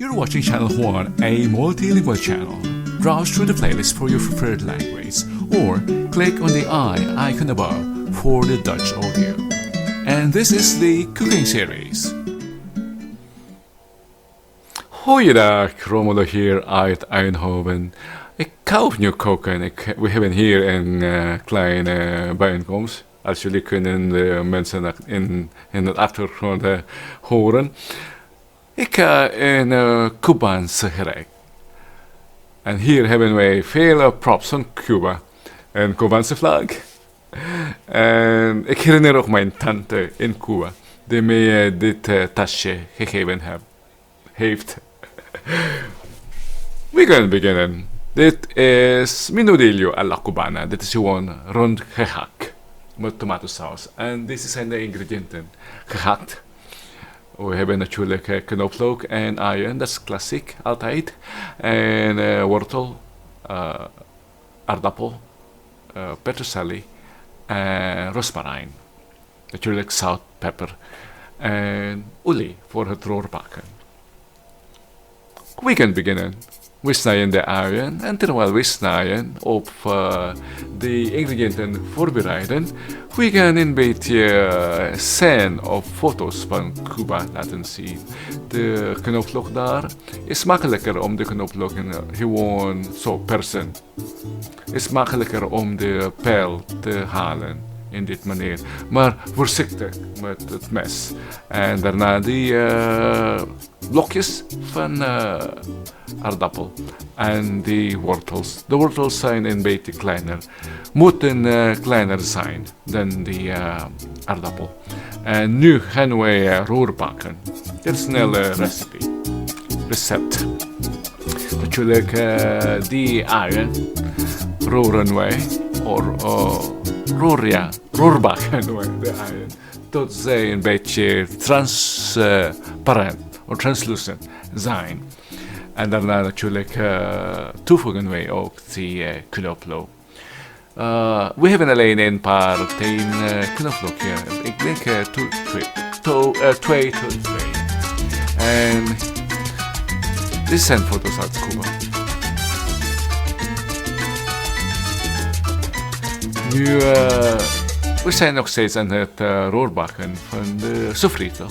You're watching Channel 1, a multilingual channel. Browse through the playlist for your preferred language or click on the eye icon above for the Dutch audio. And this is the cooking series. Goeiedag, Romelo hier uit Eindhoven. Ik hou nu koken. We hebben hier een kleine bijeenkomst. Als jullie kunnen de mensen in de achtergrond horen. Ik ga een Cubaanse gerecht. En hier hebben wij veel props van Cuba. Een Cubaanse vlag. En ik herinner ook mijn tante in Cuba. Die mij dit tasje gegeven heeft. We gaan beginnen. Dit is menudillo alla Cubana. Dit is gewoon rond gehakt. Met tomatensaus. En dit zijn de ingrediënten. Gehakt. We hebben natuurlijk knoflook en uien. Dat is klassiek altijd. En wortel. Aardappel. Peterselie. En rosemary. Natuurlijk zout, peper. En olie voor het roerbakken. We gaan beginnen. We snijden de uien en terwijl we snijden op de ingrediënten voorbereiden, we gaan een beetje scène of foto's van Cuba laten zien. De knoflook daar is makkelijker om de knoflook gewoon zo persen. Is makkelijker om de pijl te halen. In dit manier. Maar voorzichtig met het mes. En daarna die blokjes van aardappel. En die wortels. De wortels zijn een beetje kleiner. Moeten kleiner zijn dan die aardappel. En nu gaan wij roerbakken. Dit is een snelle recept. Natuurlijk die uien roeren wij. Roerbakken wij de uien. Tot zij een beetje transparant of translucent zijn. En daarna natuurlijk toevoegen wij ook die knoflook. We hebben alleen een paar knoflook hier. Ik denk 2 tot 3. En dit zijn foto's uit Cuba. Nu, we zijn nog steeds aan het roerbakken van de sofrito.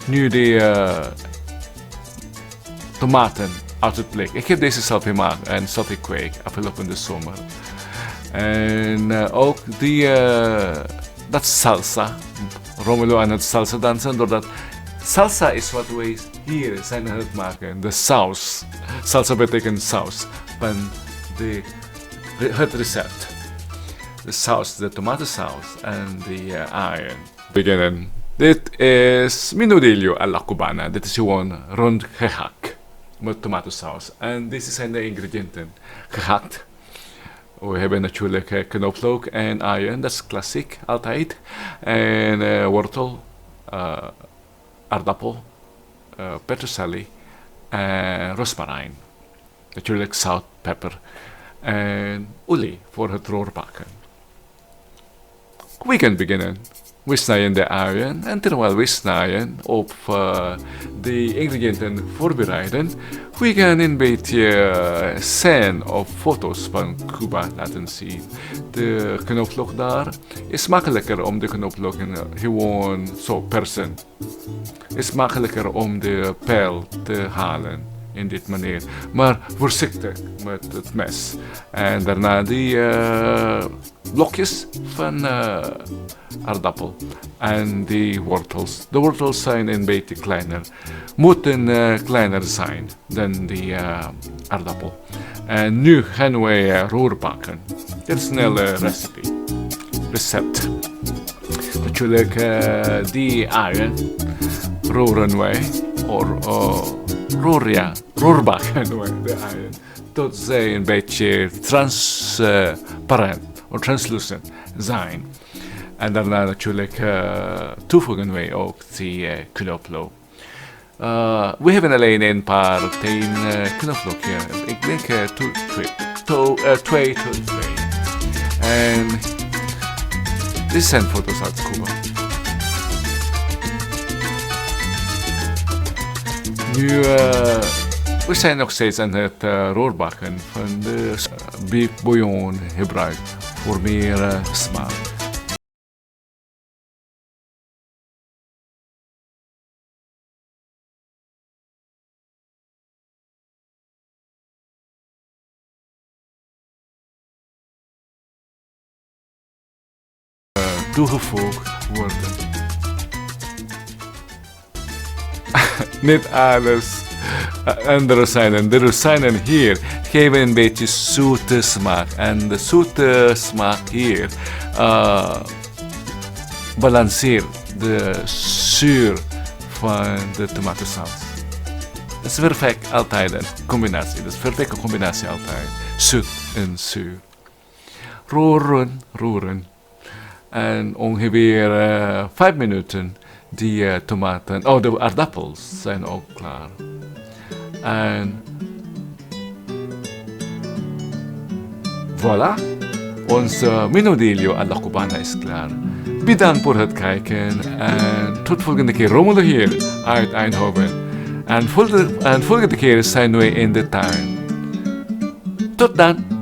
Nu de tomaten uit het blik. Ik heb deze zelf gemaakt en zelf gekweekt afgelopen de zomer. En ook die, dat salsa. Romelo aan het salsa dansen. Doordat salsa is wat wij hier zijn aan het maken. De saus. Salsa betekent saus van het recept. De saus, de tomatensaus en de uien. Beginnen. Dit is menudillo alla Cubana. Dit is gewoon rond gehakt. Met tomatensaus. En deze zijn de ingrediënten. Gehakt. We hebben natuurlijk knoflook en uien. Dat is klassiek altijd. En wortel. Aardappel. Peterselie. En rosemary. Natuurlijk zout, peper. En olie voor het roerbakken. We gaan beginnen. We snijden de uien en terwijl we snijden op de ingrediënten voorbereiden, we gaan een beetje scène of foto's van Cuba laten zien. De knoflook daar is makkelijker om de knoflook gewoon zo persen. Is makkelijker om de pijl te halen. In dit manier. Maar voorzichtig met het mes. En daarna die blokjes van aardappel. En die wortels. De wortels zijn een beetje kleiner. Moeten kleiner zijn dan die aardappel. En nu gaan wij roerbakken. Dit is een snelle recept. Natuurlijk die uien roeren wij. Roerbakken wij de uien. Tot zij een beetje transparant of translucent zijn. En daarna natuurlijk toevoegen wij ook die knoflook. We hebben alleen een paar knoflook hier. Ik denk 2 tot 3. En dit zijn foto's uit Cuba. Nu, We zijn nog steeds aan het roerbakken van de beef bouillon gebruikt voor meer smaak. Toegevoegd worden. Niet alles. En de rozijnen hier geven een beetje zoete smaak. En de zoete smaak hier balanceert de zuur van de tomatensaus. Het is perfect altijd een combinatie. Het is een perfecte combinatie altijd. Zoet en zuur. Roeren, roeren. En ongeveer 5 minuten die tomaten, de aardappels zijn ook klaar. En voilà, onze menudillo alla Cubana is klaar. Bedankt voor het kijken en tot volgende keer rommelen hier uit Eindhoven. En volgende keer zijn we in de tuin. Tot dan!